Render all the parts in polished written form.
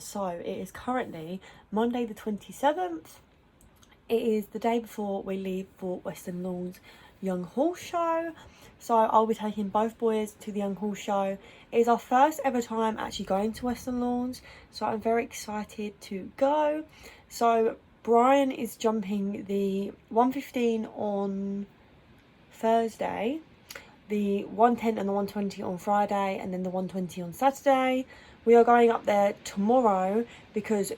So it is currently Monday the 27th. It is the day before we leave for Weston Lawns Young Horse Show. So I'll be taking both boys to the Young Horse Show. It is our first ever time actually going to Weston Lawns, so I'm very excited to go. So Brian is jumping the 115 on Thursday, the 110 and the 120 on Friday, and then the 120 on Saturday. We are going up there tomorrow because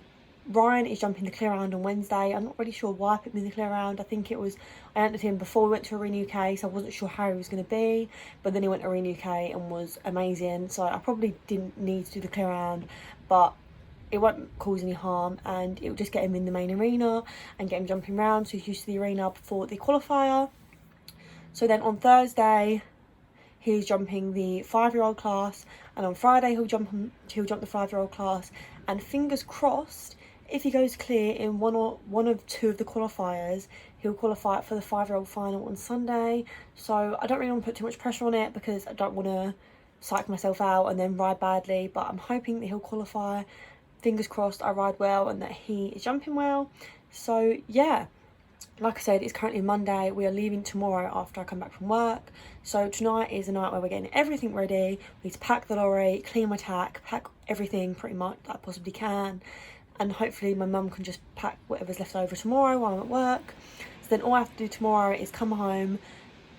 Ryan is jumping the clear round on Wednesday. I'm not really sure why I put him in the clear round. I think it was, I entered him before we went to Arena UK, so I wasn't sure how he was going to be, but then he went to Arena UK and was amazing, so I probably didn't need to do the clear round, but it won't cause any harm, and it will just get him in the main arena and get him jumping around so he's used to the arena before the qualifier. So then on Thursday he's jumping the 5-year-old class, and on Friday he'll jump the 5-year-old class, and fingers crossed, if he goes clear in one of two of the qualifiers, he'll qualify for the 5-year-old final on Sunday. So I don't really want to put too much pressure on it because I don't want to psych myself out and then ride badly, but I'm hoping that he'll qualify. Fingers crossed I ride well and that he is jumping well. So yeah, like I said, it's currently Monday. We are leaving tomorrow after I come back from work. So tonight is the night where we're getting everything ready. We need to pack the lorry, clean my tack, pack everything pretty much that I possibly can. And hopefully my mum can just pack whatever's left over tomorrow while I'm at work. So then all I have to do tomorrow is come home,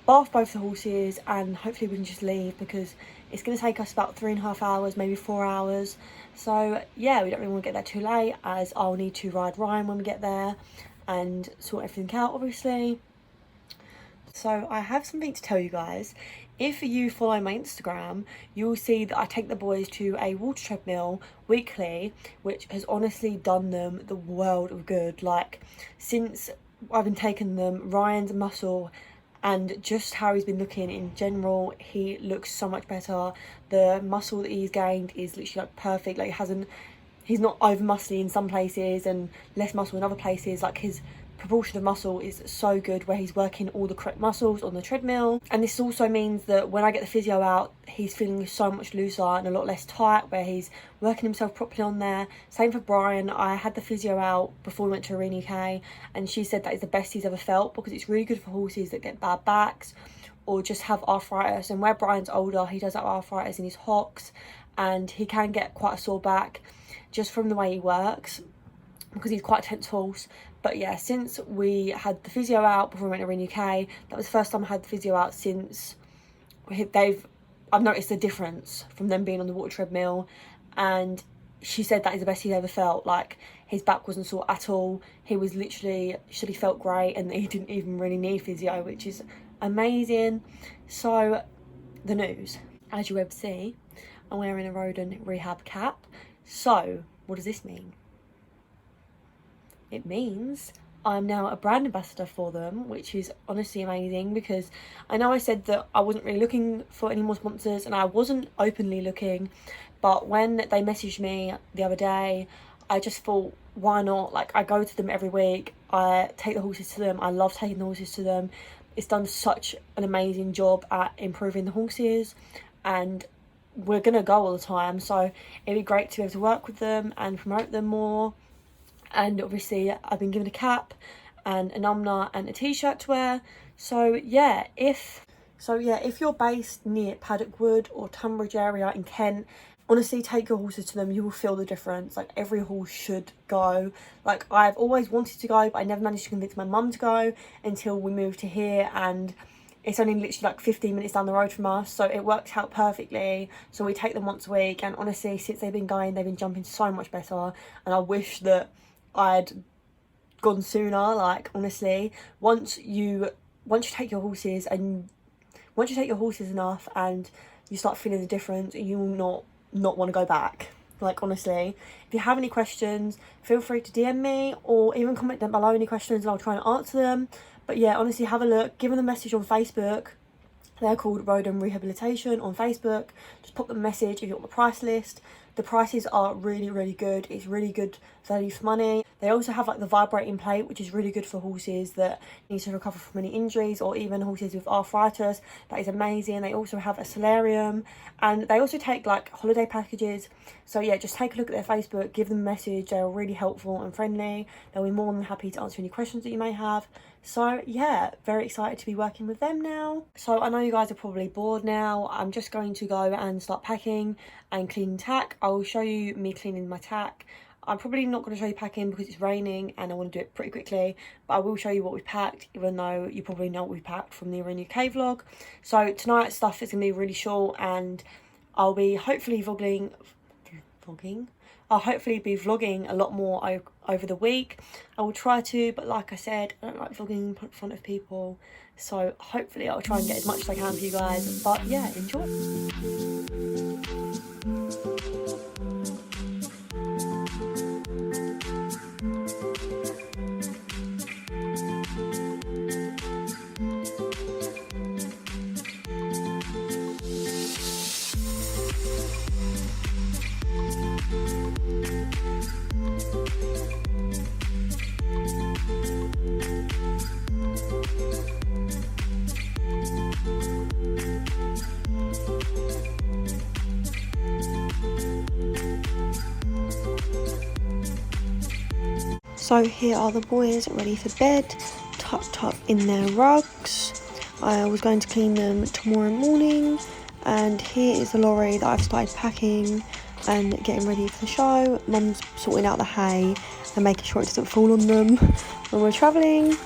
bath both the horses, and hopefully we can just leave because it's going to take us about 3.5 hours, maybe 4 hours. So yeah, we don't really want to get there too late, as I'll need to ride Ryan when we get there and sort everything out, obviously. So I have something to tell you guys. If you follow my Instagram, you'll see that I take the boys to a water treadmill weekly, which has honestly done them the world of good. Like, since I've been taking them, Ryan's muscle and just how he's been looking in general, he looks so much better. The muscle that he's gained is literally like perfect. Like, he's not over muscly in some places and less muscle in other places. Like, his proportion of muscle is so good where he's working all the correct muscles on the treadmill. And this also means that when I get the physio out, he's feeling so much looser and a lot less tight, where he's working himself properly on there. Same for Brian. I had the physio out before we went to Arena UK, and she said that is the best he's ever felt because it's really good for horses that get bad backs or just have arthritis. And where Brian's older, he does have arthritis in his hocks and he can get quite a sore back just from the way he works because he's quite a tense horse. But yeah, since we had the physio out before we went to Arena UK, that was the first time I had the physio out since I've noticed a difference from them being on the water treadmill. And she said that is the best he's ever felt. Like, his back wasn't sore at all. He was literally, he felt great, and he didn't even really need physio, which is amazing. So the news, as you will see, I'm wearing a rodent rehab cap. So what does this mean? It means I'm now a brand ambassador for them, which is honestly amazing, because I know I said that I wasn't really looking for any more sponsors, and I wasn't openly looking, but when they messaged me the other day, I just thought, why not? Like, I go to them every week, I take the horses to them, I love taking the horses to them. It's done such an amazing job at improving the horses, and we're gonna go all the time, so it'd be great to be able to work with them and promote them more. And obviously I've been given a cap and an umna and a t-shirt to wear. So yeah, if you're based near Paddock Wood or Tunbridge area in Kent, honestly take your horses to them. You will feel the difference. Like, every horse should go. Like, I've always wanted to go, but I never managed to convince my mum to go until we moved to here, and it's only literally like 15 minutes down the road from us, so it works out perfectly. So we take them once a week, and honestly, since they've been going, they've been jumping so much better, and I wish that I'd gone sooner. Like, honestly, once you take your horses enough and you start feeling the difference, you will not want to go back. Like, honestly, if you have any questions, feel free to DM me or even comment down below any questions and I'll try and answer them. But yeah, honestly, have a look, give them a message on Facebook. They're called Rodent Rehabilitation on Facebook. Just pop them a message if you want the price list. The prices are really, really good. It's really good value for money. They also have like the vibrating plate, which is really good for horses that need to recover from any injuries, or even horses with arthritis. That is amazing. They also have a solarium, and they also take like holiday packages. So yeah, just take a look at their Facebook, give them a message. They're really helpful and friendly. They'll be more than happy to answer any questions that you may have. So yeah, very excited to be working with them now. So I know you guys are probably bored now. I'm just going to go and start packing and cleaning tack. I will show you me cleaning my tack. I'm probably not going to show you packing because it's raining and I want to do it pretty quickly, but I will show you what we've packed, even though you probably know what we've packed from the Arena UK vlog. So tonight's stuff is going to be really short, and I'll be hopefully I'll hopefully be vlogging a lot more over the week. I will try to, but like I said, I don't like vlogging in front of people, so hopefully I'll try and get as much as I can for you guys. But yeah, enjoy. So here are the boys ready for bed, tucked up in their rugs. I was going to clean them tomorrow morning, and here is the lorry that I've started packing and getting ready for the show. Mum's sorting out the hay and making sure it doesn't fall on them when we're travelling.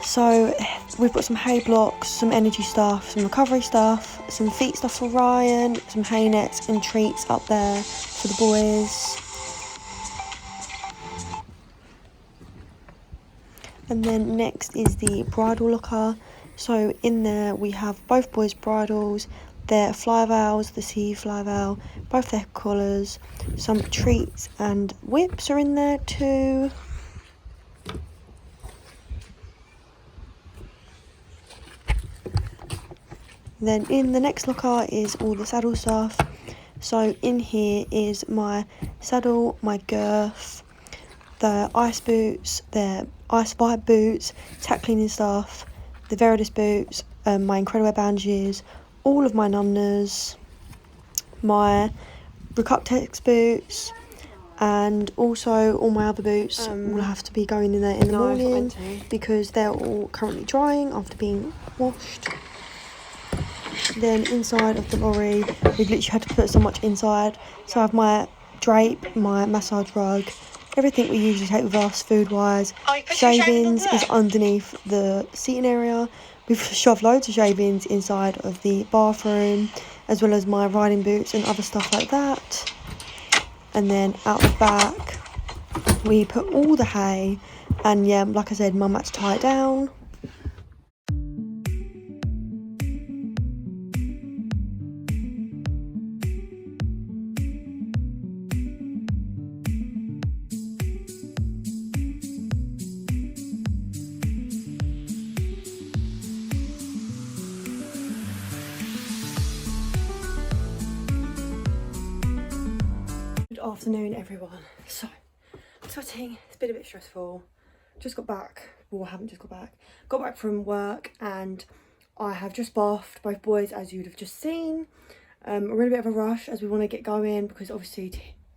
So we've got some hay blocks, some energy stuff, some recovery stuff, some feet stuff for Ryan, some hay nets and treats up there for the boys. And then next is the bridle locker. So in there we have both boys' bridles, their fly veils, the sea fly veil, both their collars, some treats and whips are in there too. Then in the next locker is all the saddle stuff. So in here is my saddle, my girth, the ice boots, the ice bike boots, tack cleaning stuff, the Veridis boots, my Incredible bandages, all of my numbers, my Recup-Tex boots, and also all my other boots will have to be going in there in the morning because they're all currently drying after being washed. Then inside of the lorry, we've literally had to put so much inside. So I have my drape, my massage rug, everything we usually take with us food-wise. Shavings is underneath the seating area. We've shoved loads of shavings inside of the bathroom, as well as my riding boots and other stuff like that. And then out the back, we put all the hay, and yeah, like I said, Mum had to tie it down. Afternoon everyone. So sweating, it's been a bit stressful. Just got back, well I haven't just got back from work, and I have just bathed both boys as you'd have just seen. We're in a bit of a rush as we want to get going because obviously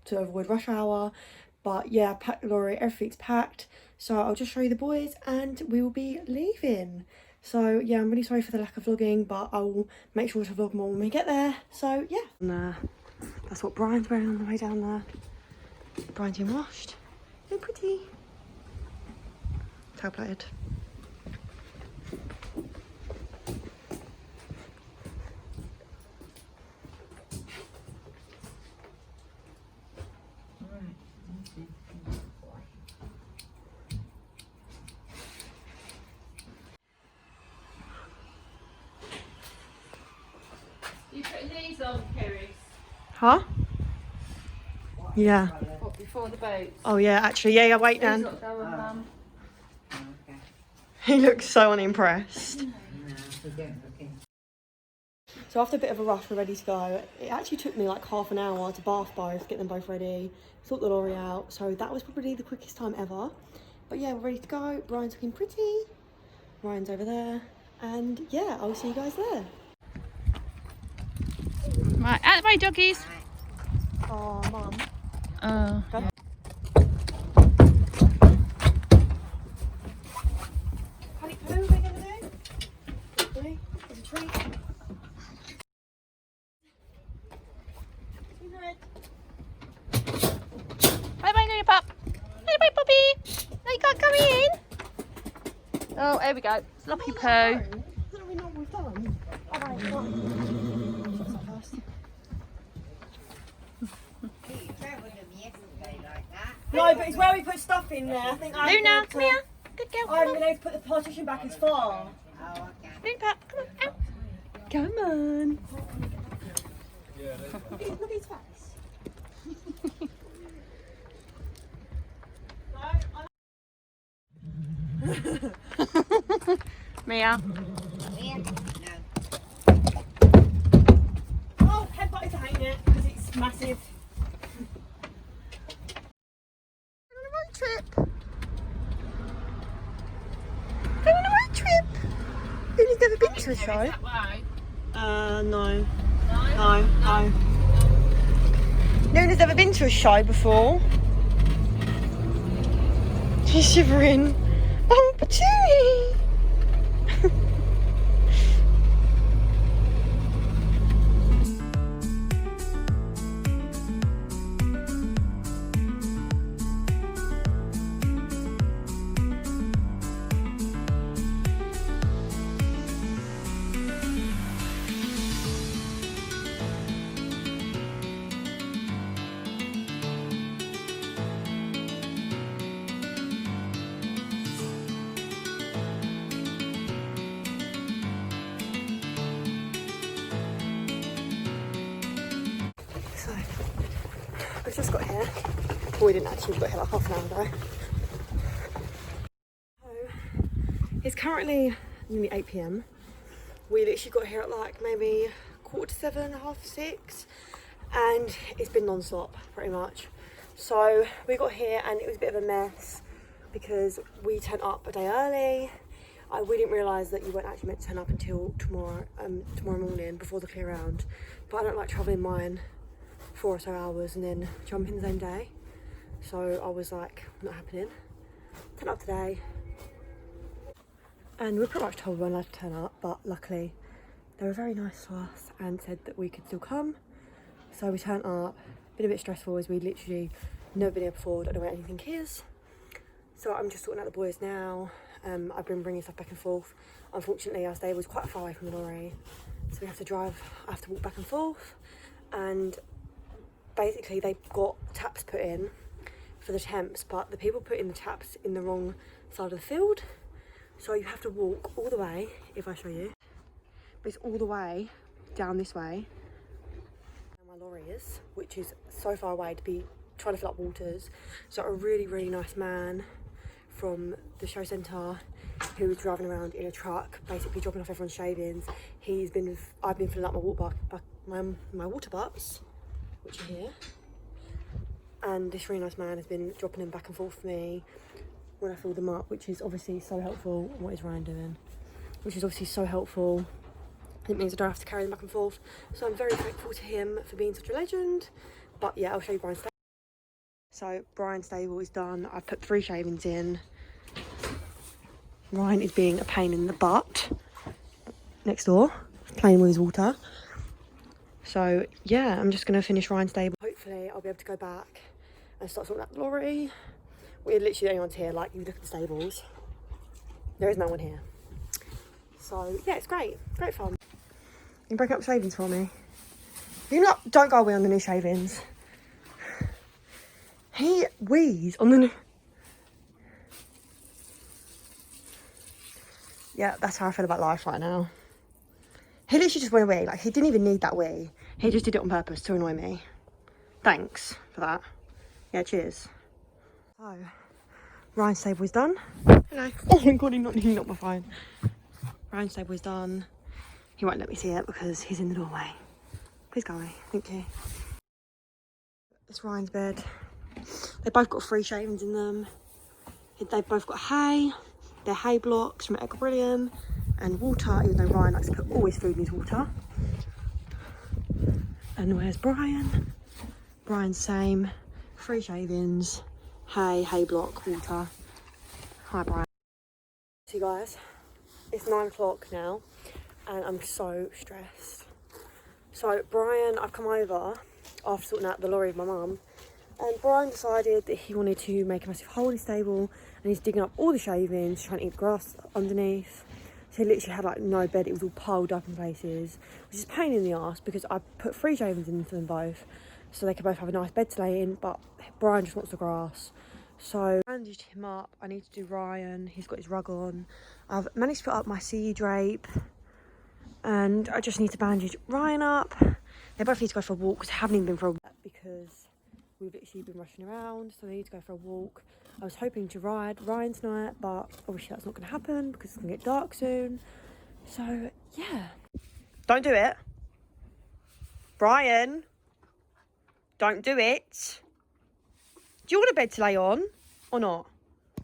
to avoid rush hour, but yeah, packed the lorry, everything's packed, so I'll just show you the boys and we will be leaving. So yeah, I'm really sorry for the lack of vlogging, but I will make sure to vlog more when we get there. So yeah. That's what Brian's wearing on the way down there. Brian's been washed. So pretty. Tail plaited. You putting these on, Kerry? Huh? Yeah. What, before the boats? Oh yeah, actually, yeah, wait, Dan. These look going, Mum. He looks so unimpressed. So after a bit of a rush, we're ready to go. It actually took me like half an hour to bath both, get them both ready, sort the lorry out. So that was probably the quickest time ever. But yeah, we're ready to go. Brian's looking pretty. Ryan's over there. And yeah, I'll see you guys there. Right, out the way, doggies. Oh, Mum. Oh. Go. Honey, poo, what are you going to do? Really? There's a treat. Bye bye, little pup. Bye bye, puppy. No, you can't come in. Oh, there we go. Sloppy poo. I don't really know what we've done. Alright, no, but it's where we put stuff in there. I think Luna, come here. Good girl. I haven't been able to put the partition back as far. Luna, pup, come on. Out. Come on. Look at his face. Mia. Oh, headbutt is hanging it because it's massive. Going on a road trip. Going on a road trip. Luna's never been to a show. No. No. Luna's never been to a show before. She's shivering. Oh, Patootie! So, we've just got here. Well, we didn't actually, we got here like half an hour ago. So, it's currently nearly 8 PM. We literally got here at like maybe 7:15, 6:30, and it's been non-stop pretty much. So we got here and it was a bit of a mess because we turned up a day early. We didn't realise that you weren't actually meant to turn up until tomorrow morning before the clear round. But I don't like travelling mine 4 or so hours and then jumping the same day. So I was like, not happening. Turn up today. And we were pretty much told we weren't allowed to turn up, but luckily they were very nice to us and said that we could still come. So we turned up. Been a bit stressful as we literally never been here before, don't know where anything is. So I'm just sorting out the boys now. I've been bringing stuff back and forth. Unfortunately, our stable was quite far away from the lorry, so we have to drive, I have to walk back and forth. And basically they got taps put in for the temps, but the people put in the taps in the wrong side of the field. So you have to walk all the way, if I show you. But it's all the way down this way. Where my lorry is, which is so far away to be trying to fill up waters. So a really, really nice man from the show centre who was driving around in a truck, basically dropping off everyone's shavings. I've been filling up my water butts, which are here. And this really nice man has been dropping them back and forth for me when I fill them up, which is obviously so helpful. What is Ryan doing? Which is obviously so helpful. It means I don't have to carry them back and forth. So I'm very thankful to him for being such a legend. But yeah, I'll show you Brian's stable. So Brian's stable is done. I've put 3 shavings in. Ryan is being a pain in the butt next door, playing with his water. So yeah, I'm just gonna finish Ryan's stable. Hopefully I'll be able to go back and start sorting out the lorry. We're literally the only ones here. Like, you look at the stables, there is no one here. So yeah, it's great fun. You can break up shavings for me. Don't go away on the new shavings. He wheezes on the new. Yeah, that's how I feel about life right now. He literally just went away. Like, he didn't even need that wee. He just did it on purpose to annoy me. Thanks for that. Yeah, cheers. So, Ryan's stable is done. Hello. Oh my god, he knocked my phone. Ryan's stable is done. He won't let me see it because he's in the doorway. Please go away, thank you. It's Ryan's bed. They both got 3 shavings in them. They've both got hay. They're hay blocks from Equilibrium and water, even though Ryan likes to put all his food in his water. And where's Brian? Brian's same. 3 shavings, hay block, water. Hi Brian. So guys, it's 9 o'clock now and I'm so stressed. So Brian, I've come over after sorting out the lorry with my mum, and Brian decided that he wanted to make a massive hole in his stable and he's digging up all the shavings, trying to eat grass underneath. So he literally had like no bed, it was all piled up in places, which is a pain in the arse because I put 3 shavings into them both so they could both have a nice bed to lay in, but Brian just wants the grass. So I bandaged him up. I need to do Ryan, he's got his rug on. I've managed to put up my sea drape and I just need to bandage Ryan up. They both need to go for a walk because they haven't even been for a walk because we've literally been rushing around, so they need to go for a walk. I was hoping to ride Ryan tonight, but obviously that's not going to happen because it's going to get dark soon. So yeah. Don't do it. Brian, don't do it. Do you want a bed to lay on or not?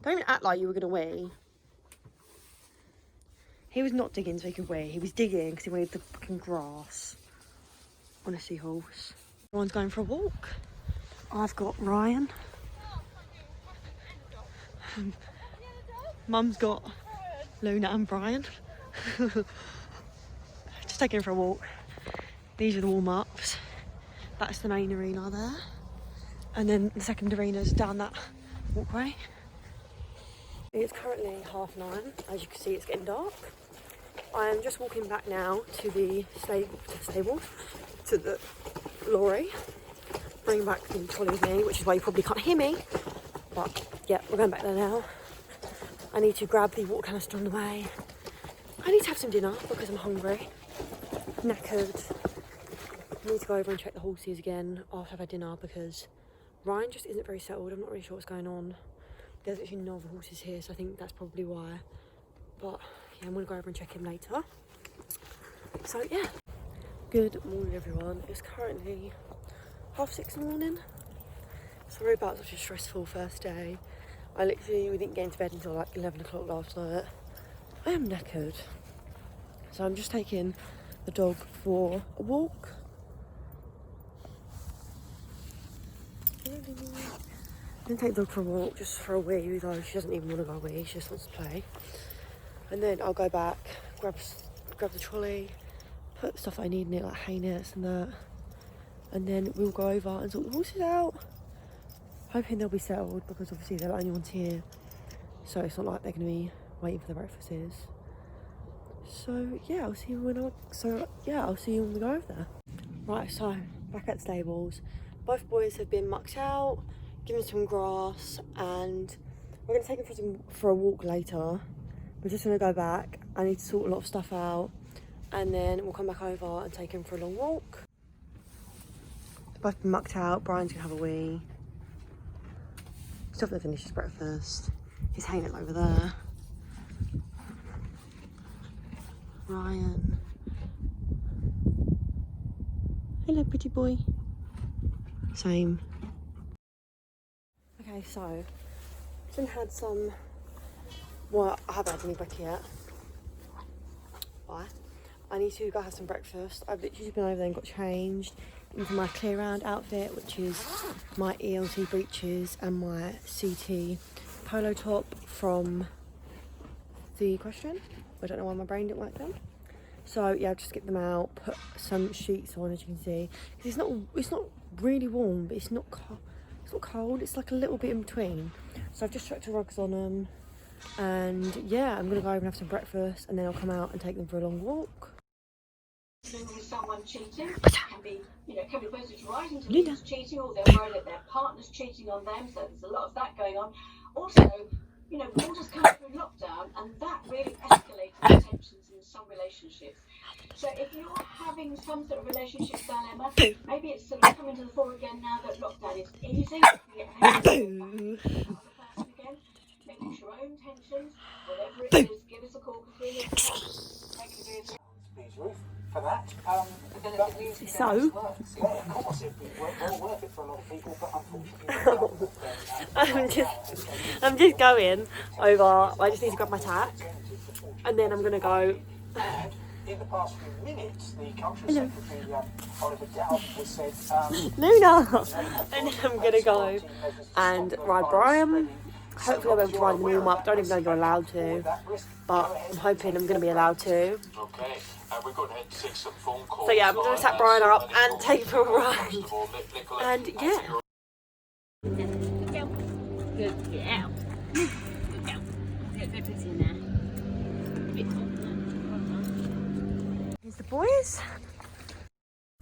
Don't even act like you were going to wee. He was not digging so he could wee. He was digging because he wanted the fucking grass on a seahorse. Everyone's going for a walk. I've got Ryan. Mum's got Luna and Brian. Just taking him for a walk. These are the warm-ups. That's the main arena there. And then the second arena's down that walkway. It's currently 9:30. As you can see, it's getting dark. I am just walking back now to the stable, to the lorry. Bring back the trolley with me, which is why you probably can't hear me. But yeah, we're going back there now. I need to grab the water canister on the way. I need to have some dinner because I'm hungry, knackered. I need to go over and check the horses again after I've had dinner because Ryan just isn't very settled. I'm not really sure what's going on. There's actually no other horses here, so I think that's probably why. But yeah, I'm going to go over and check him later. So yeah. Good morning everyone. It's currently 6:30 in the morning. Sorry about such a stressful first day. We didn't get into bed until like 11 o'clock last night. I am knackered. So I'm just taking the dog for a walk. I'm going to take the dog for a walk, just for a wee, though she doesn't even want to go wee, she just wants to play. And then I'll go back, grab the trolley, put stuff I need in it, like hay nets and that. And then we'll go over and sort the horses out. Hoping they'll be settled because obviously they're the only ones here. So it's not like they're going to be waiting for the breakfasts. So yeah, I'll see you when we go over there. Right, so back at the stables. Both boys have been mucked out, given some grass, and we're going to take them for a walk later. We're just going to go back. I need to sort a lot of stuff out, and then we'll come back over and take him for a long walk. Both been mucked out. Brian's going to have a wee. Still haven't finished his breakfast. He's hanging it over there. Ryan. Hello, pretty boy. Same. Okay, so I've been had some. Well, I haven't had any breakfast yet. Why? I need to go have some breakfast. I've literally been over there and got changed into my clear round outfit, which is my ELT breeches and my CT polo top from the Question. I don't know why my brain didn't work then. So yeah, I'll just get them out, put some sheets on, as you can see. It's not really warm, but it's not cold. It's like a little bit in between. So I've just chucked the rugs on them, and yeah, I'm gonna go over and have some breakfast, and then I'll come out and take them for a long walk. Someone cheating can be posted right into who's cheating, or they're worried that their partner's cheating on them, so there's a lot of that going on. Also, we've all just come through lockdown, and that really escalated the tensions in some relationships. So if you're having some sort of relationship dilemma, maybe it's sort of coming to the fore again now that lockdown is easy. You get the person again, making your own tensions, whatever it is, give us a call for 3 years. So, I'm just going over. I just need to grab my tack, and then I'm gonna go. In the past few minutes, the country secretary, Oliver Dowden, has said, Luna! And then I'm gonna go and ride Brian. Hopefully I'll be able to ride the warm up. Don't even know you're allowed to, but I'm hoping I'm gonna be allowed to. okay, we're going to head to take some phone calls. So yeah, I'm gonna set Brian up and take him for a ride. And yeah. Good girl. Good girl. Good girl. Good put in there. Here's the boys.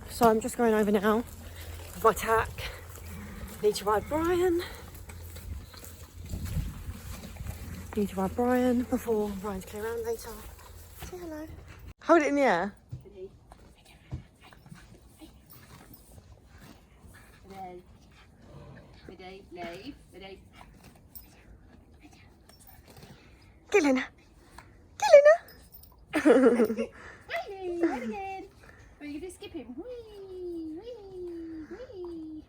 So I'm just going over now with my tack. Need to ride Brian. Need to ride Brian before Brian's clear around later. Say hello. Hold it in the air. Get Lena. Get Lena. Riley, right again. Are you going to skip him? Whee, whee, whee.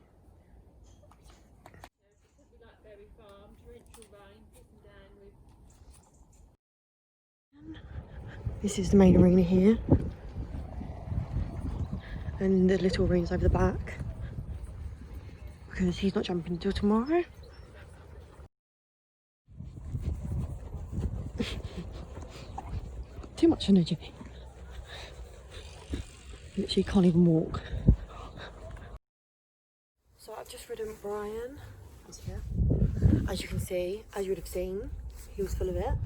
This is the main arena here. And the little arena's over the back. Because he's not jumping until tomorrow. Too much energy. Literally can't even walk. So I've just ridden Brian. He's here. As you can see, as you would have seen, he was full of it.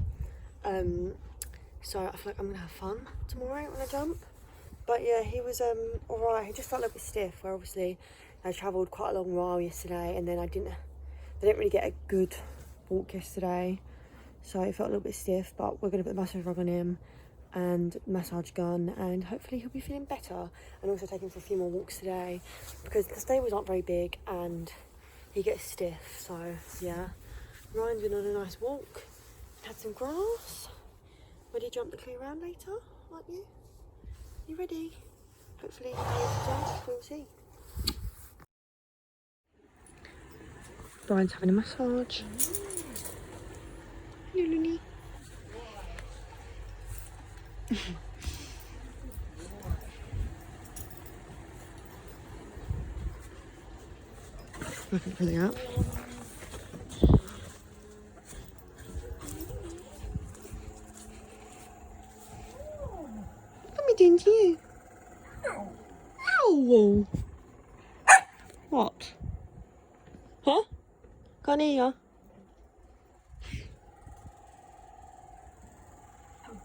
So I feel like I'm gonna have fun tomorrow when I jump. But yeah, he was alright. He just felt a little bit stiff. Where obviously I travelled quite a long while yesterday, and then I didn't really get a good walk yesterday. So it felt a little bit stiff. But we're gonna put the massage rug on him and massage gun, and hopefully he'll be feeling better. And also take him for a few more walks today because the stables aren't very big and he gets stiff. So yeah, Ryan's been on a nice walk, had some grass. Ready to jump the clear round later, aren't you? You ready? Hopefully you'll be able to jump, we'll see. Brian's having a massage. Hello, Looney. Looking for the app. What are we doing to you? Ow! What? Huh? Can't hear ya.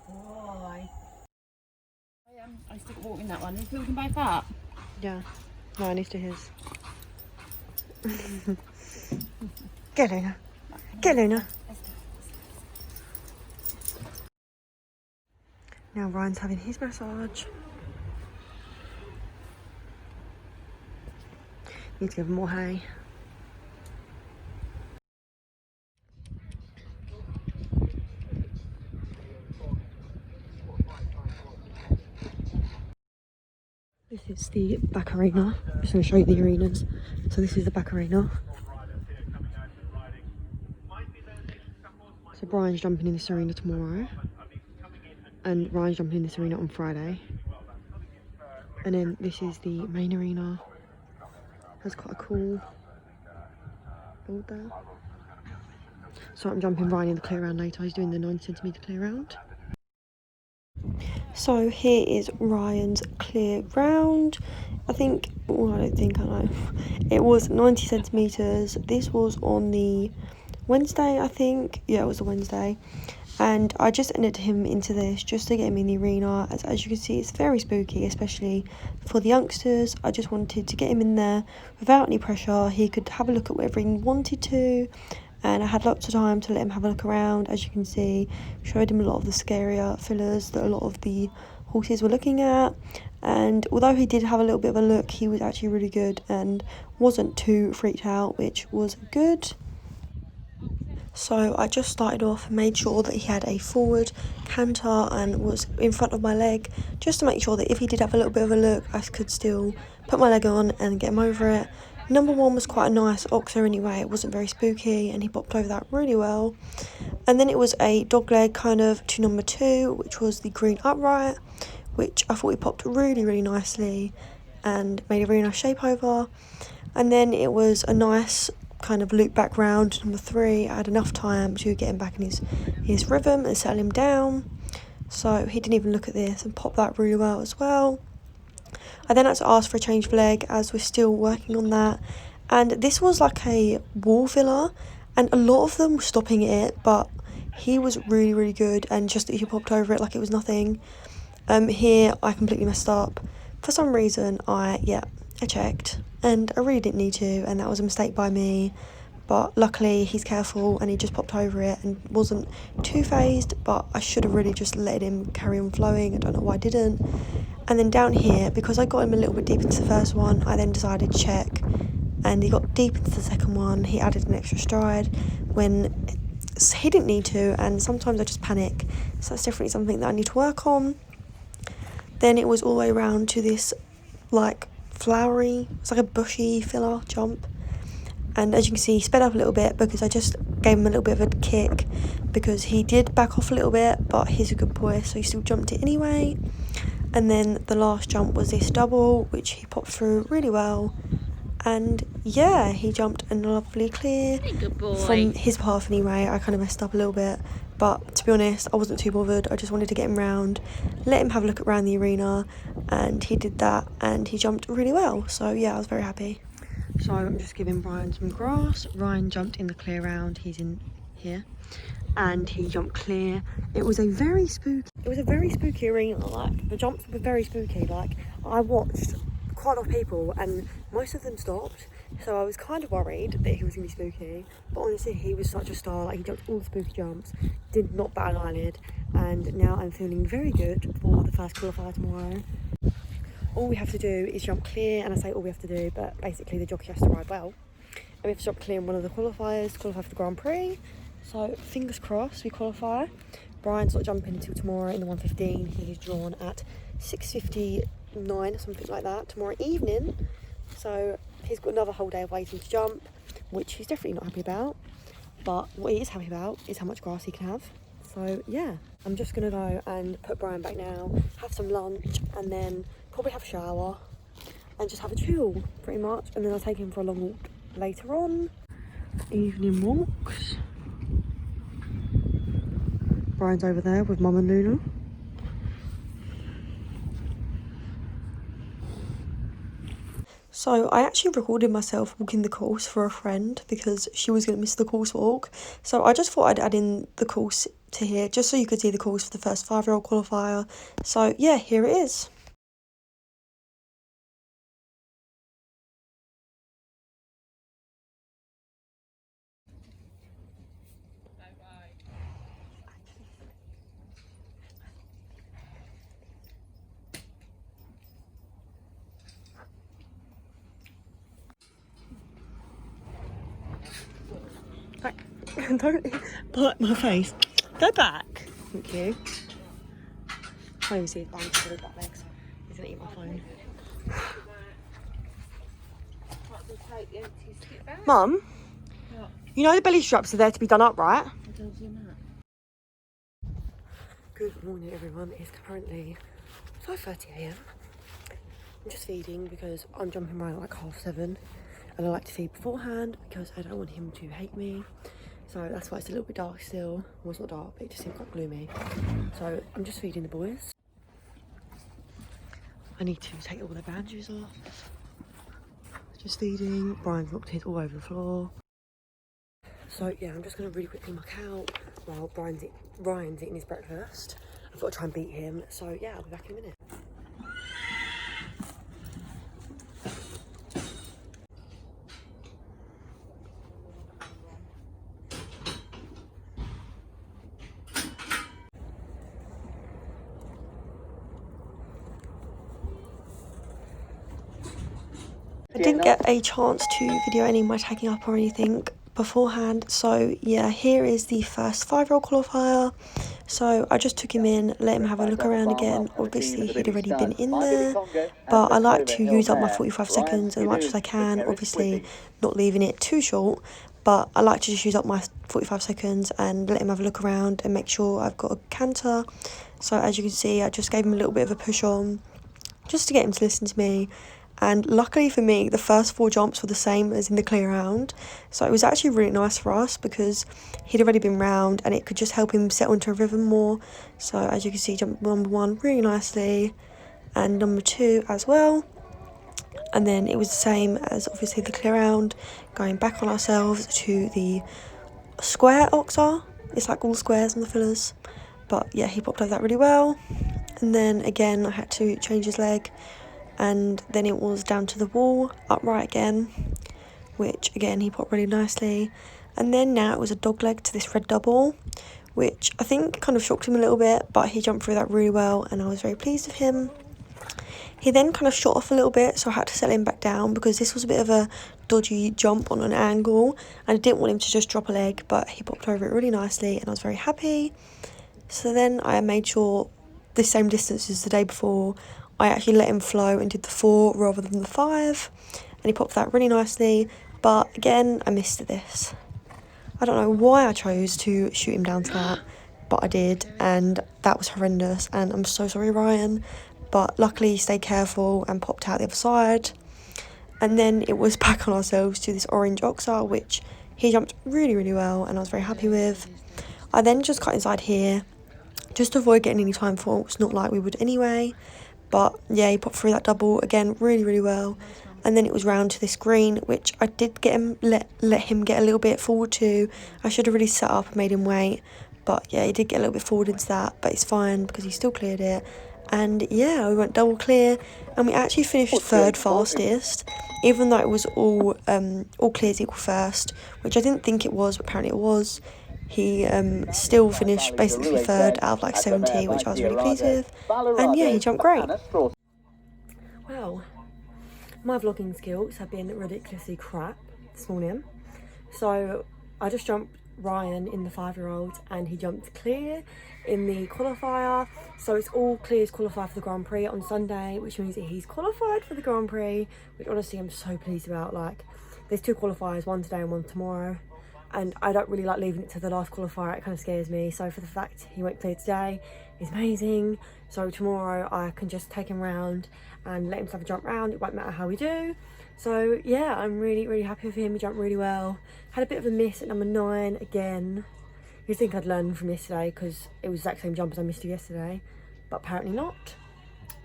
Boy. I stick walking that one. Is we can both up? Yeah. No, I need to his. Get Luna. Get Luna. Now Ryan's having his massage. Need to give him more hay. This is the back arena. I'm just going to show you the arenas. So this is the back arena. So Brian's jumping in this arena tomorrow. And Ryan's jumping in this arena on Friday. And then this is the main arena. Has quite a cool build there. So I'm jumping Ryan in the clear round later. He's doing the 9cm clear round. So here is Ryan's clear round. I think, well, I don't think, I know. It was 90 centimetres. This was on the Wednesday, I think. Yeah, it was a Wednesday. And I just entered him into this just to get him in the arena. As you can see, it's very spooky, especially for the youngsters. I just wanted to get him in there without any pressure. He could have a look at whatever he wanted to. And I had lots of time to let him have a look around. As you can see, showed him a lot of the scarier fillers that a lot of the horses were looking at. And although he did have a little bit of a look, he was actually really good and wasn't too freaked out, which was good. So I just started off and made sure that he had a forward canter and was in front of my leg, just to make sure that if he did have a little bit of a look, I could still put my leg on and get him over it. Number 1 was quite a nice oxer anyway, it wasn't very spooky and he popped over that really well. And then it was a dog leg kind of to number 2, which was the green upright, which I thought he popped really nicely and made a really nice shape over. And then it was a nice kind of loop back round to number 3. I had enough time to get him back in his rhythm and settle him down. So he didn't even look at this and popped that really well as well. I then had to ask for a change of leg as we're still working on that. And this was like a wall filler and a lot of them were stopping it, but he was really good and just that he popped over it like it was nothing. Here I completely messed up. For some reason I checked and I really didn't need to, and that was a mistake by me, but luckily he's careful and he just popped over it and wasn't too phased, but I should have really just let him carry on flowing. I don't know why I didn't. And then down here, because I got him a little bit deep into the first one, I then decided to check and he got deep into the second one. He added an extra stride when he didn't need to, and sometimes I just panic, so that's definitely something that I need to work on. Then it was all the way around to this like flowery, it's like a bushy filler jump, and as you can see he sped up a little bit because I just gave him a little bit of a kick because he did back off a little bit, but he's a good boy so he still jumped it anyway. And then the last jump was this double, which he popped through really well, and yeah, he jumped a lovely clear. Good boy. From his path anyway. I kind of messed up a little bit, but to be honest I wasn't too bothered. I just wanted to get him round, let him have a look around the arena, and he did that and he jumped really well, so yeah, I was very happy. So I'm just giving Brian some grass. Ryan jumped in the clear round, he's in here, and he jumped clear. It was a very spooky arena. Like the jumps were very spooky. Like I watched quite a lot of people and most of them stopped, so I was kind of worried that he was going to be spooky, but honestly he was such a star. Like he jumped all the spooky jumps, did not bat an eyelid, and now I'm feeling very good for the first qualifier tomorrow. All we have to do is jump clear, and I say all we have to do, but basically the jockey has to ride well, and we have to jump clear in one of the qualifiers to qualify for the Grand Prix. So fingers crossed we qualify. Brian's not jumping until tomorrow in the 115. He's drawn at 6:59 or something like that tomorrow evening, so he's got another whole day of waiting to jump, which he's definitely not happy about, but what he is happy about is how much grass he can have. So yeah, I'm just gonna go and put Brian back now, have some lunch, and then probably have a shower and just have a chill pretty much, and then I'll take him for a long walk later on. Evening walks. Brian's over there with Mum and Luna. So I actually recorded myself walking the course for a friend because she was going to miss the course walk. So I just thought I'd add in the course to here just so you could see the course for the first 5-year-old qualifier. So yeah, here it is. Don't bite my face. Go back. Thank you. I can't even see his bum because of his back legs. He's going to eat my phone. Mum, you know the belly straps are there to be done up, right? Good morning everyone. It's currently 5:30 AM. I'm just feeding because I'm jumping around at like 7:30, and I like to feed beforehand because I don't want him to hate me. So that's why it's a little bit dark still. Well, it's not dark, but it just seems quite gloomy. So I'm just feeding the boys. I need to take all the bandages off. Just feeding. Brian's knocked his all over the floor. So yeah, I'm just going to really quickly muck out while Ryan's eating his breakfast. I've got to try and beat him. So yeah, I'll be back in a minute. I didn't get a chance to video any of my tagging up or anything beforehand. So yeah, here is the first 5-year-old qualifier. So I just took him in, let him have a look around again. Obviously he'd already been in there, but I like to use up my 45 seconds as much as I can, obviously not leaving it too short, but I like to just use up my 45 seconds and let him have a look around and make sure I've got a canter. So as you can see, I just gave him a little bit of a push on just to get him to listen to me. And luckily for me, the first 4 jumps were the same as in the clear round. So it was actually really nice for us because he'd already been round and it could just help him settle into a rhythm more. So as you can see, jump number 1 really nicely and number 2 as well. And then it was the same as obviously the clear round, going back on ourselves to the square oxar. It's like all squares on the fillers. But yeah, he popped over that really well. And then again, I had to change his leg. And then it was down to the wall, upright again, which again he popped really nicely. And then now it was a dog leg to this red double, which I think kind of shocked him a little bit, but he jumped through that really well and I was very pleased with him. He then kind of shot off a little bit, so I had to settle him back down because this was a bit of a dodgy jump on an angle and I didn't want him to just drop a leg, but he popped over it really nicely and I was very happy. So then I made sure the same distance as the day before, I actually let him flow and did the 4 rather than the 5, and he popped that really nicely, but again I missed this. I don't know why I chose to shoot him down to that, but I did, and that was horrendous, and I'm so sorry Ryan, but luckily he stayed careful and popped out the other side. And then it was back on ourselves to this orange oxar, which he jumped really well and I was very happy with. I then just cut inside here just to avoid getting any time faults, not like we would anyway. But yeah, he popped through that double again really well. And then it was round to this green, which I did get him let him get a little bit forward to. I should have really set up and made him wait. But yeah, he did get a little bit forward into that, but it's fine because he still cleared it. And yeah, we went double clear and we actually finished 3rd fastest, even though it was all clears equal first, which I didn't think it was, but apparently it was. He still finished basically 3rd out of like 70, which I was really pleased with. And yeah, he jumped great. Well, my vlogging skills have been ridiculously crap this morning. So I just jumped Ryan in the 5-year-old and he jumped clear in the qualifier. So it's all clear to qualify for the Grand Prix on Sunday, which means that he's qualified for the Grand Prix, which honestly I'm so pleased about. Like, there's 2 qualifiers, one today and one tomorrow. And I don't really like leaving it to the last qualifier, it kind of scares me. So for the fact he went clear today is amazing. So tomorrow I can just take him round and let him have a jump round, it won't matter how we do. So yeah, I'm really happy with him, he jumped really well. Had a bit of a miss at number 9 again. You'd think I'd learn from yesterday because it was the exact same jump as I missed yesterday, but apparently not.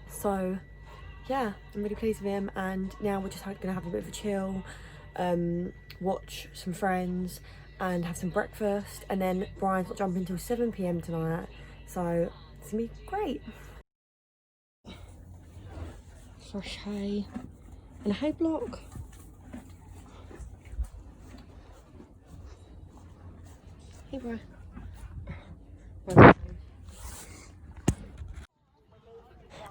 So yeah, I'm really pleased with him, and now we're just gonna have a bit of a chill, watch some friends and have some breakfast, and then Brian's not jumping until 7 PM tonight, so it's gonna be great. Fresh hay and a hay block. Hey bro.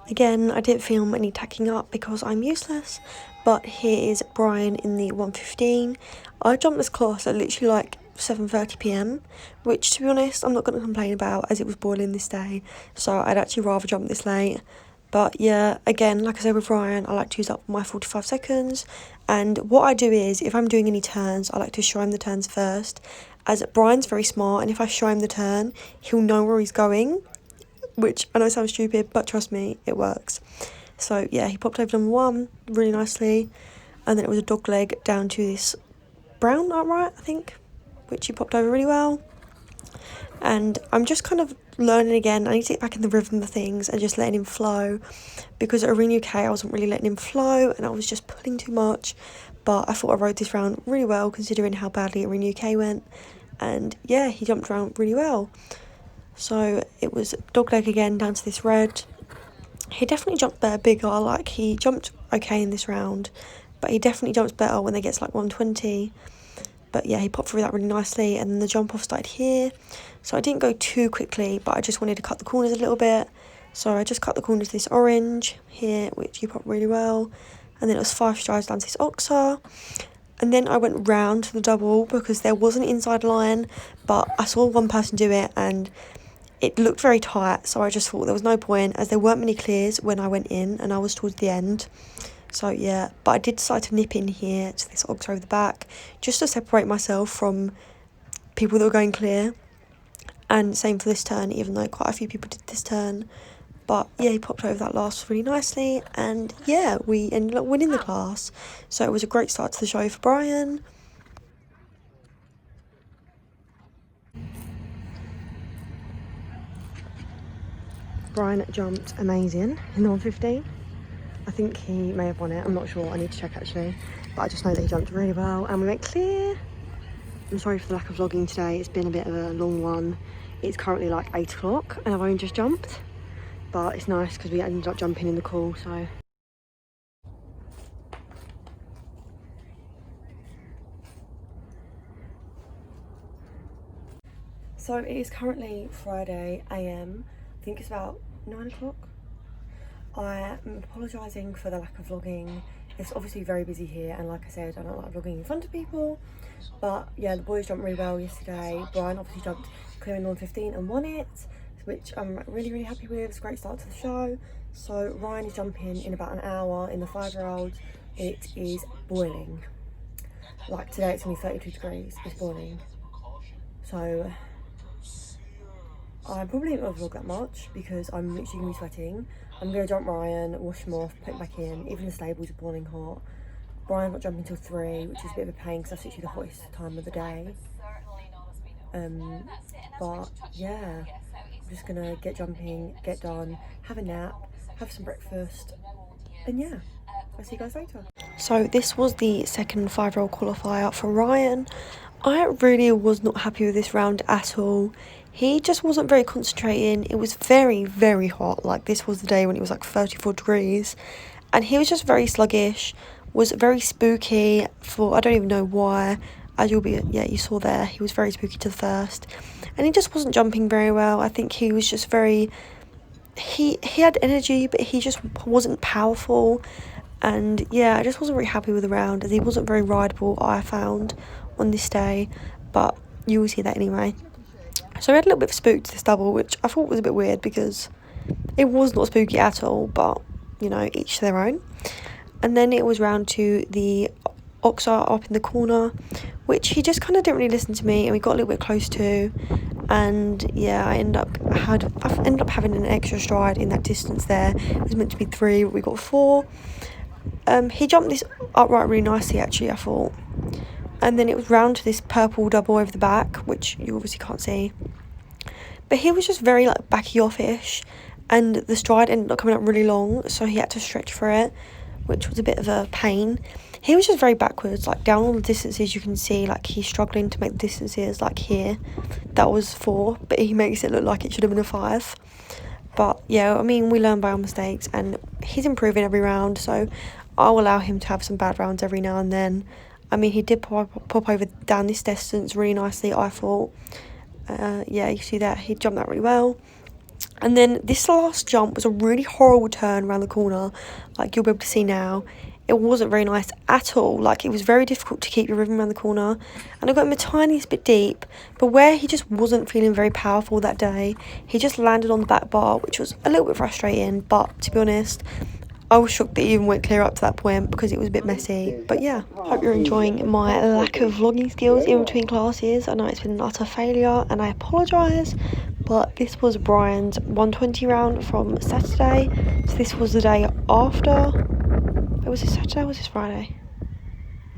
Again, I didn't film any tacking up because I'm useless, but here is Brian in the 115. I jumped this class at literally like 7:30 PM, which to be honest I'm not going to complain about as it was boiling this day, so I'd actually rather jump this late. But yeah, again, like I said with Brian, I like to use up my 45 seconds, and what I do is if I'm doing any turns, I like to show him the turns first, as Brian's very smart, and if I show him the turn he'll know where he's going, which I know sounds stupid, but trust me, it works. So yeah, he popped over number 1 really nicely, and then it was a dog leg down to this brown upright, I think, which he popped over really well. And I'm just kind of learning again. I need to get back in the rhythm of things and just letting him flow, because at Arena UK I wasn't really letting him flow and I was just pulling too much. But I thought I rode this round really well considering how badly Arena UK went, and yeah, he jumped around really well. So it was dog leg again down to this red. He definitely jumped better bigger, like he jumped okay in this round, but he definitely jumps better when they get to like 120. But yeah, he popped through that really nicely, and then the jump off started here. So I didn't go too quickly, but I just wanted to cut the corners a little bit. So I just cut the corners to this orange here, which he popped really well. And then it was 5 strides down to this oxar. And then I went round to the double because there was an inside line, but I saw one person do it and it looked very tight, so I just thought there was no point as there weren't many clears when I went in and I was towards the end. So yeah, but I did decide to nip in here to this ox over the back just to separate myself from people that were going clear. And same for this turn, even though quite a few people did this turn. But yeah, he popped over that last really nicely, and yeah, we ended up winning the class. So it was a great start to the show for Brian. Brian jumped amazing in the 115. I think he may have won it, I'm not sure, I need to check actually. But I just know that he jumped really well and we went clear. I'm sorry for the lack of vlogging today, it's been a bit of a long one. It's currently like 8 o'clock and I've only just jumped. But it's nice because we ended up jumping in the call, so. So it is currently Friday AM, I think it's about 9 o'clock. I am apologising for the lack of vlogging. It's obviously very busy here and like I said, I don't like vlogging in front of people. But yeah, the boys jumped really well yesterday. Brian obviously jumped clear in the 115 and won it, which I'm really happy with. It's a great start to the show. So Ryan is jumping in about an hour in the 5-year-old. It is boiling. Like today it's only 32 degrees, it's boiling. So I probably ain't gonna vlog that much because I'm literally gonna be sweating. I'm gonna jump Ryan, wash him off, put him back in. Even the stables are boiling hot. Brian's not jumping until 3, which is a bit of a pain because that's literally the hottest time of the day. But yeah, I'm just gonna get jumping, get done, have a nap, have some breakfast, and yeah, I'll see you guys later. So this was the second 5-year-old qualifier for Ryan. I really was not happy with this round at all. He just wasn't very concentrating. It was very hot. Like this was the day when it was like 34 degrees and he was just very sluggish, was very spooky for I don't even know why. As you'll be, yeah, you saw there, he was very spooky to the first. And he just wasn't jumping very well. I think he was just very, he had energy, but he just wasn't powerful. And yeah, I just wasn't very happy with the round, as he wasn't very rideable, I found, on this day. But you will see that anyway. So we had a little bit of spook to this double, which I thought was a bit weird because it was not spooky at all, but, you know, each to their own. And then it was round to the Oxar up in the corner, which he just kind of didn't really listen to me, and we got a little bit close to. And yeah, I ended up having an extra stride in that distance there. It was meant to be 3, but we got 4. He jumped this upright really nicely actually, I thought. And then it was round to this purple double over the back, which you obviously can't see. But he was just very like backy off-ish, and the stride ended up coming up really long, so he had to stretch for it, which was a bit of a pain. He was just very backwards, like down all the distances you can see, like he's struggling to make the distances, like here. That was 4, but he makes it look like it should have been a 5. But yeah, I mean, we learn by our mistakes, and he's improving every round, so I'll allow him to have some bad rounds every now and then. I mean, he did pop over down this distance really nicely, I thought. Yeah, you see that, he jumped that really well. And then this last jump was a really horrible turn around the corner, like you'll be able to see now. It wasn't very nice at all. Like, it was very difficult to keep your rhythm around the corner, and I got him a tiniest bit deep, but where he just wasn't feeling very powerful that day, he just landed on the back bar, which was a little bit frustrating. But to be honest, I was shocked that he even went clear up to that point because it was a bit messy. But yeah, hope you're enjoying my lack of vlogging skills in between classes. I know it's been an utter failure and I apologise, but this was Brian's 120 round from Saturday. So this was the day after. Was this Saturday or was this Friday?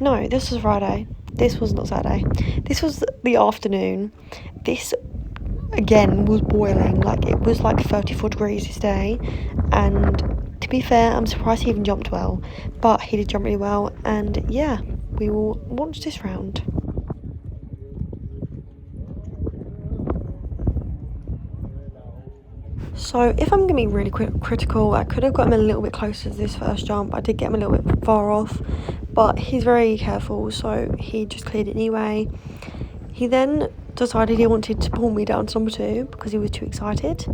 No, this was Friday. This was not Saturday. This was the afternoon. This again was boiling. Like, it was like 34 degrees this day, and to be fair, I'm surprised he even jumped well, but he did jump really well. And yeah, we will watch this round. So if I'm going to be really critical, I could have got him a little bit closer to this first jump. I did get him a little bit far off, but he's very careful, so he just cleared it anyway. He then decided he wanted to pull me down to number 2 because he was too excited,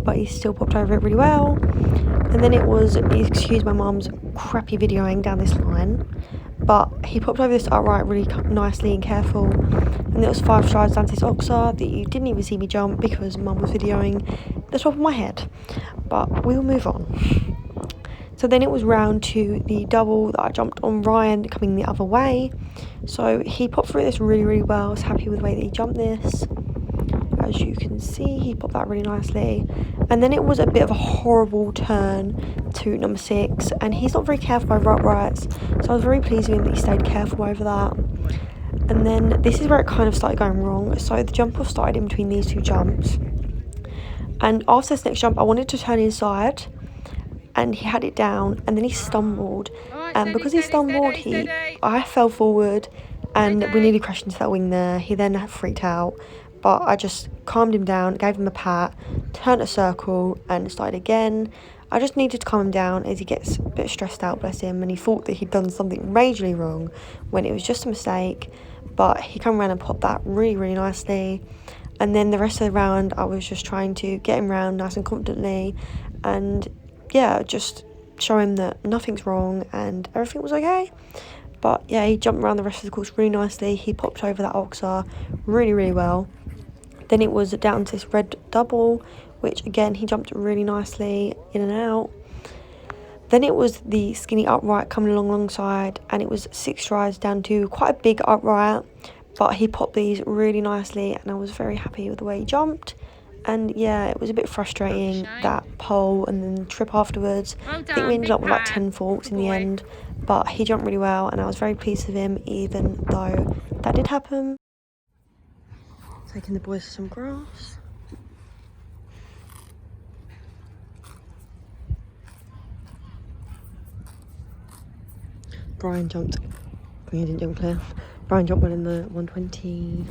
but he still popped over it really well. And then it was, excuse my mum's crappy videoing down this line, but he popped over this upright really nicely and careful, and it was 5 strides down to this oxer that you didn't even see me jump because mum was videoing the top of my head. But we'll move on. So then it was round to the double that I jumped on Ryan coming the other way. So he popped through this really well. I was happy with the way that he jumped this. As you can see, he popped that really nicely. And then it was a bit of a horrible turn to number 6, and he's not very careful over uprights, so I was very pleased with him that he stayed careful over that. And then this is where it kind of started going wrong. So the jump off started in between these 2 jumps, and after this next jump I wanted to turn inside, and he had it down, and then he stumbled, and because he stumbled, I fell forward and we nearly crashed into that wing there. He then freaked out, but I just calmed him down, gave him a pat, turned a circle and started again. I just needed to calm him down as he gets a bit stressed out, bless him, and he thought that he'd done something majorly wrong when it was just a mistake. But he come around and popped that really nicely. And then the rest of the round I was just trying to get him round nice and confidently, and yeah, just show him that nothing's wrong and everything was okay. But yeah, he jumped around the rest of the course really nicely. He popped over that oxer really well. Then it was down to this red double, which again he jumped really nicely in and out. Then it was the skinny upright coming alongside, and it was 6 strides down to quite a big upright, but he popped these really nicely and I was very happy with the way he jumped. And yeah, it was a bit frustrating, that pole and then the trip afterwards. I think we ended up with like 10 faults in the end, but he jumped really well and I was very pleased with him even though that did happen. Taking the boys to some grass. Brian jumped, he didn't jump clear. Brian jumped well in the 120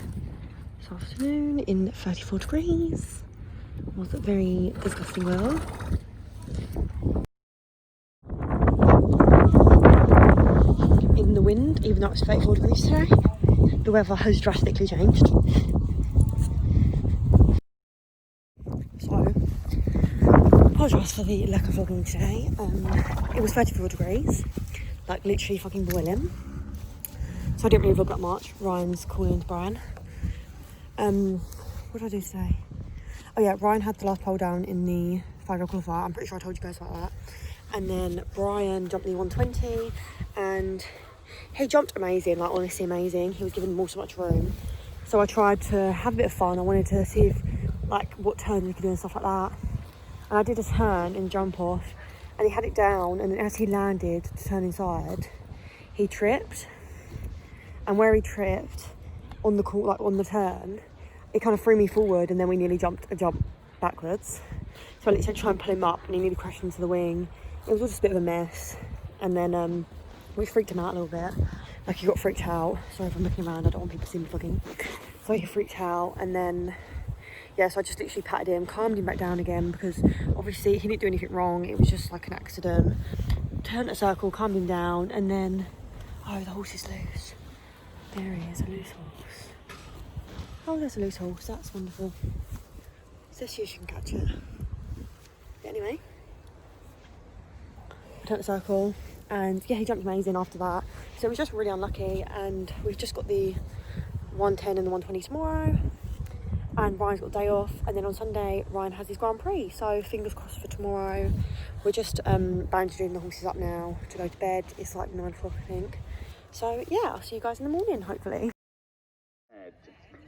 this afternoon in 34 degrees. Was it very disgusting weather. In the wind, even though it's 34 degrees today, the weather has drastically changed. So, apologise for the lack of vlogging today. It was 34 degrees, like literally fucking boiling. So I didn't really vlog that much. Ryan's calling to Brian. What did I do today? Oh yeah, Ryan had the last pole down in the 5-year qualifier. I'm pretty sure I told you guys about that. And then Brian jumped the 120 and he jumped amazing, like honestly amazing. He was giving them all so much room. So I tried to have a bit of fun. I wanted to see if, like, what turns we could do and stuff like that. And I did a turn and jump off, and he had it down, and as he landed to turn inside, he tripped. And where he tripped on the like on the turn, it kind of threw me forward, and then we nearly jumped a jump backwards. So I literally tried to pull him up and he nearly crashed into the wing. It was all just a bit of a mess. And then we freaked him out a little bit. Like, he got freaked out. Sorry if I'm looking around, I don't want people to see me vlogging. So he freaked out, and then yeah, so I just literally patted him, calmed him back down again, because obviously he didn't do anything wrong. It was just like an accident. Turned a circle, calmed him down, and then, oh, the horse is loose. There he is, a loose horse. Oh, there's a loose horse, that's wonderful. So let's see if you can catch it. But anyway, I turned a circle, and yeah, he jumped amazing after that. So it was just really unlucky, and we've just got the 110 and the 120 tomorrow, and Ryan's got a day off, and then on Sunday Ryan has his Grand Prix, so fingers crossed for tomorrow. We're just bandaging the horses up now to go to bed. It's like 9 o'clock, I think. So yeah, I'll see you guys in the morning, hopefully.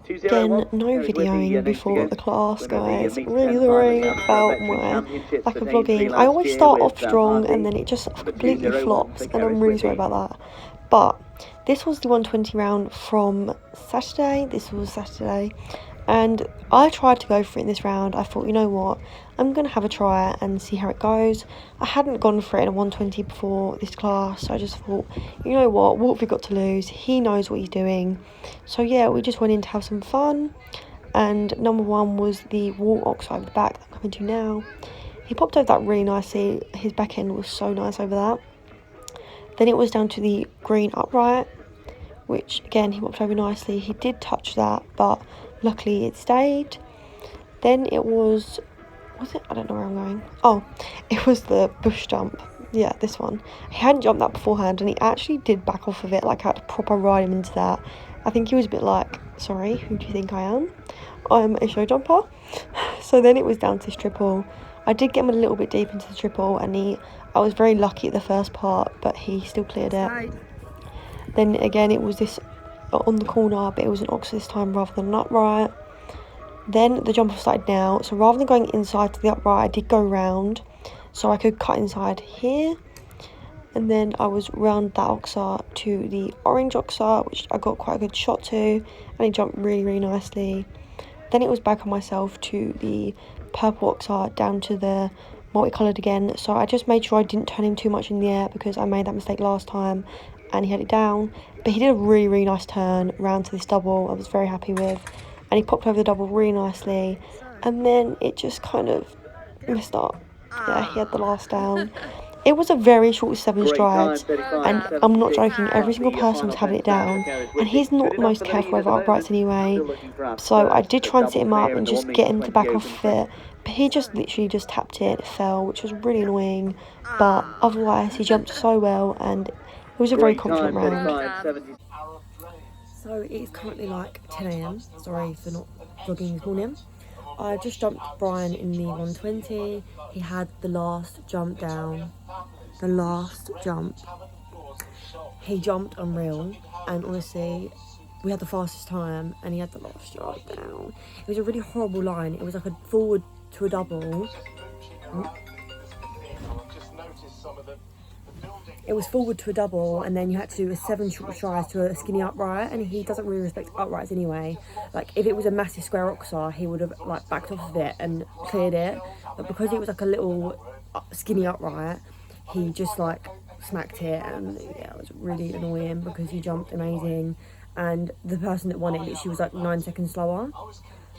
Again, no videoing before the class, guys. Really sorry about my lack of vlogging. I always start off strong and then it just completely flops, and I'm really sorry about that. But this was the 120 round from Saturday. This was Saturday, and I tried to go for it in this round. I thought, you know what, I'm going to have a try and see how it goes. I hadn't gone for it in a 120 before this class, so I just thought, you know what have we got to lose? He knows what he's doing. So yeah, we just went in to have some fun, and number 1 was the wall ox over the back that I'm coming to now. He popped over that really nicely. His back end was so nice over that. Then it was down to the green upright, which again he popped over nicely. He did touch that, but luckily it stayed. Then it was it? I don't know where I'm going. Oh, it was the bush jump. Yeah, this one. He hadn't jumped that beforehand, and he actually did back off of it. Like, I had to proper ride him into that. I think he was a bit like, sorry, who do you think I am? I'm a show jumper. So then it was down to this triple. I did get him a little bit deep into the triple, and I was very lucky at the first part, but he still cleared it. Then again, it was this on the corner, but it was an ox this time rather than an upright. Then the jump off started now, so rather than going inside to the upright, I did go round, so I could cut inside here. And then I was round that oxer to the orange oxer, which I got quite a good shot to, and he jumped really, really nicely. Then it was back on myself to the purple oxer down to the multicoloured again. So I just made sure I didn't turn him too much in the air because I made that mistake last time and he had it down. But he did a really, really nice turn round to this double I was very happy with. And he popped over the double really nicely. And then it just kind of messed up. Yeah, he had the last down. It was a very short 7 strides, and I'm not joking, every single person was having it down, and he's not the most careful over uprights anyway, so I did try and sit him up and just get him to back off of it, but he just literally just tapped it, it fell, which was really annoying, but otherwise he jumped so well, and it was a very confident round. So it's currently like 10 AM, sorry for not vlogging this morning. I just jumped Brian in the 120. He had the last jump down. The last jump. He jumped unreal, and honestly, we had the fastest time, and he had the last jump down. It was a really horrible line. It was like a forward to a double. It was forward to a double, and then you had to do a 7 short strides to a skinny upright, and he doesn't really respect uprights anyway. Like, if it was a massive square oxer, he would have like backed off of it and cleared it, but because it was like a little skinny upright, he just like smacked it, and yeah, it was really annoying because he jumped amazing, and the person that won it literally was like 9 seconds slower.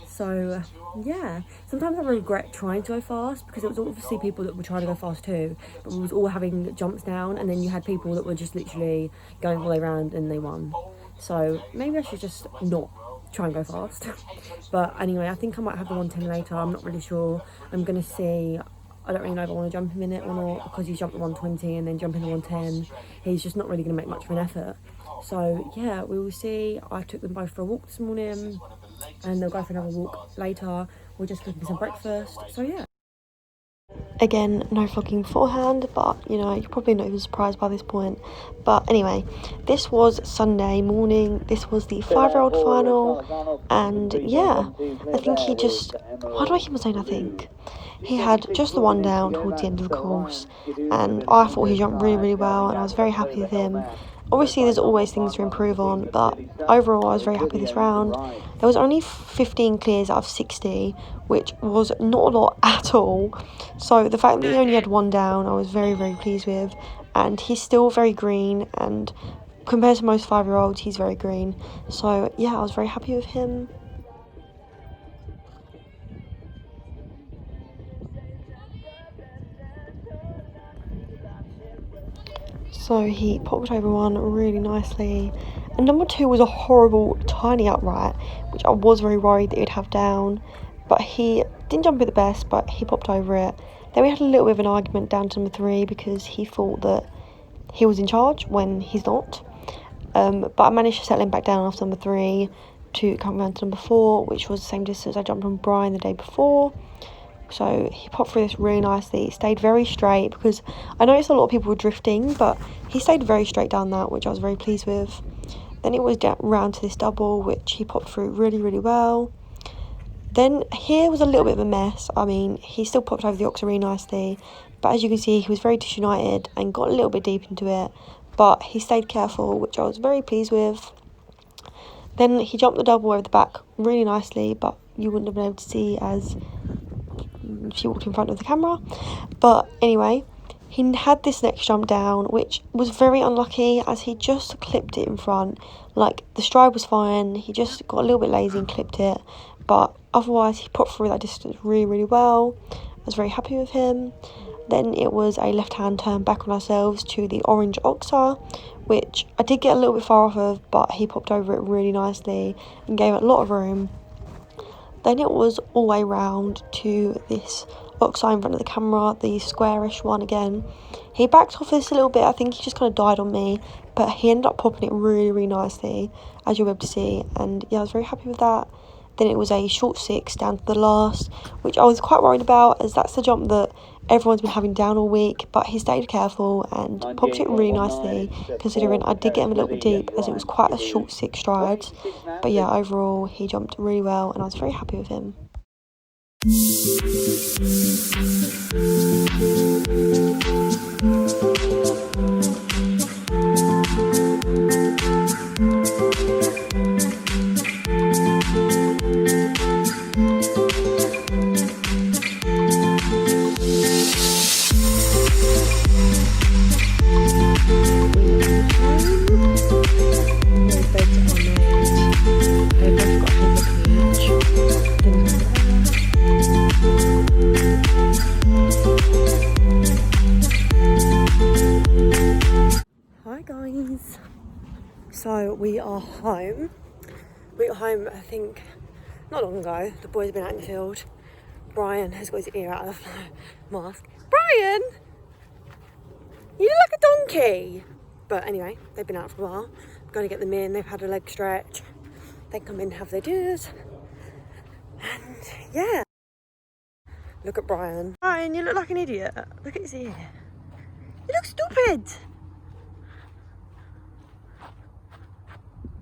So yeah, sometimes I regret trying to go fast because it was obviously people that were trying to go fast too, but we was all having jumps down, and then you had people that were just literally going all the way around and they won. So maybe I should just not try and go fast. But anyway, I think I might have the 110 later, I'm not really sure. I'm gonna see. I don't really know if I want to jump him in it or not, because he jumped the 120 and then jumping the 110, he's just not really going to make much of an effort. So yeah, we will see. I took them both for a walk this morning, and they'll go for another walk later. We're just cooking some breakfast, so yeah. Again, no vlogging beforehand, but you know, you're probably not even surprised by this point. But anyway, this was Sunday morning. This was the 5-year-old final, and yeah, I think he just, why do I keep on saying I think? He had just the one down towards the end of the course, and I thought he jumped really, really well, and I was very happy with him. Obviously, there's always things to improve on, but overall, I was very happy this round. There was only 15 clears out of 60, which was not a lot at all. So the fact that he only had one down, I was very, very pleased with. And he's still very green, and compared to most 5-year-olds, he's very green. So yeah, I was very happy with him. So he popped over one really nicely, and number 2 was a horrible tiny upright, which I was very worried that he'd have down, but he didn't jump it the best, but he popped over it. Then we had a little bit of an argument down to number 3 because he thought that he was in charge when he's not, but I managed to settle him back down after number 3 to come around to number 4, which was the same distance I jumped on Brian the day before. So he popped through this really nicely, stayed very straight, because I noticed a lot of people were drifting, but he stayed very straight down that, which I was very pleased with. Then it was round to this double, which he popped through really, really well. Then here was a little bit of a mess. I mean, he still popped over the oxer really nicely, but as you can see, he was very disunited and got a little bit deep into it, but he stayed careful, which I was very pleased with. Then he jumped the double over the back really nicely, but you wouldn't have been able to see as she walked in front of the camera. But anyway, he had this next jump down, which was very unlucky as he just clipped it in front. Like, the stride was fine, he just got a little bit lazy and clipped it, but otherwise he popped through that distance really, really well. I was very happy with him. Then it was a left hand turn back on ourselves to the orange oxer, which I did get a little bit far off of, but he popped over it really nicely and gave it a lot of room. Then it was all the way round to this oxeye in front of the camera, the squarish one again. He backed off this a little bit. I think he just kind of died on me, but he ended up popping it really, really nicely, as you'll be able to see. And yeah, I was very happy with that. Then it was a short 6 down to the last, which I was quite worried about, as that's the jump that everyone's been having down all week. But he stayed careful and popped it really nicely, considering I did get him a little bit deep, as it was quite a short 6 strides. But yeah, overall he jumped really well, and I was very happy with him. Hi guys, so we are home. We got home, I think, not long ago. The boys have been out in the field. Brian has got his ear out of the mask. Brian! You look like a donkey! But anyway, they've been out for a while. I'm going to get them in. They've had a leg stretch. They come in, have their dinners. And yeah. Look at Brian. Brian, you look like an idiot. Look at his ear. You look stupid!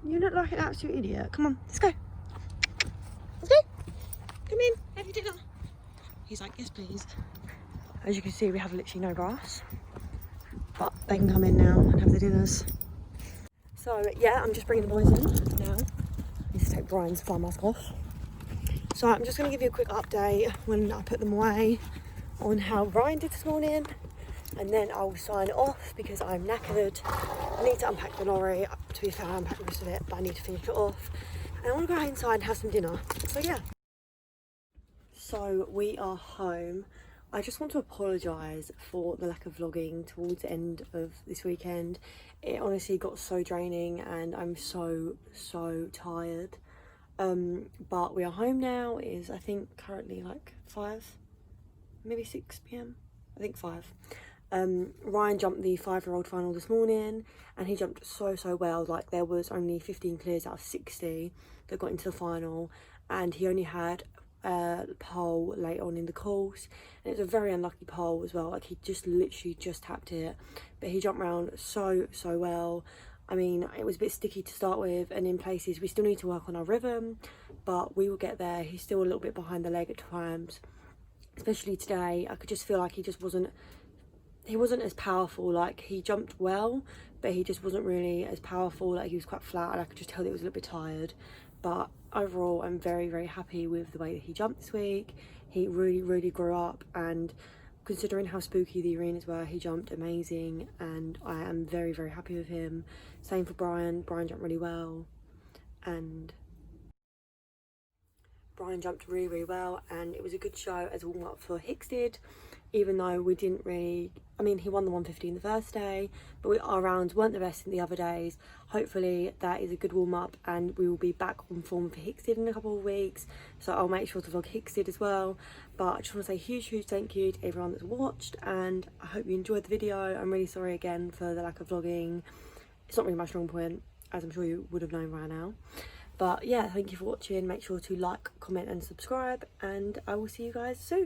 You look like an absolute idiot. Come on, let's go. Let's go. Come in, have your dinner. He's like, yes please. As you can see, we have literally no grass. But they can come in now and have their dinners. So yeah, I'm just bringing the boys in now. I need to take Brian's fly mask off. So I'm just going to give you a quick update when I put them away on how Brian did this morning. And then I'll sign off because I'm knackered. I need to unpack the lorry. To be fair, I unpacked the rest of it, but I need to finish it off. And I want to go inside and have some dinner. So yeah. So we are home. I just want to apologise for the lack of vlogging towards the end of this weekend. It honestly got so draining and I'm so tired. But we are home now. It is, I think, currently like 5, maybe 6 p.m. I think 5. Ryan jumped the 5-year-old final this morning and he jumped so well. Like, there was only 15 clears out of 60 that got into the final, and he only had a pole late on in the course, and it's a very unlucky pole as well. Like, he just literally just tapped it, but he jumped around so well. I mean, it was a bit sticky to start with, and in places we still need to work on our rhythm, but we will get there. He's still a little bit behind the leg at times, especially today. I could just feel like he wasn't as powerful. Like, he jumped well, but he just wasn't really as powerful. Like, he was quite flat, and I could just tell that he was a little bit tired. But overall, I'm very happy with the way that he jumped this week. He really grew up, and considering how spooky the arenas were, he jumped amazing, and I am very happy with him. Same for Brian. Brian jumped really well, and Brian jumped really well, and it was a good show as a warm-up for Hicks did. Even though we didn't really, I mean, he won the 150 the first day, but our rounds weren't the best in the other days. Hopefully that is a good warm-up, and we will be back on form for Hicksted in a couple of weeks, so I'll make sure to vlog Hicksted as well. But I just want to say huge thank you to everyone that's watched, and I hope you enjoyed the video. I'm really sorry again for the lack of vlogging. It's not really my strong point, as I'm sure you would have known by now. But yeah, thank you for watching. Make sure to like, comment and subscribe, and I will see you guys soon.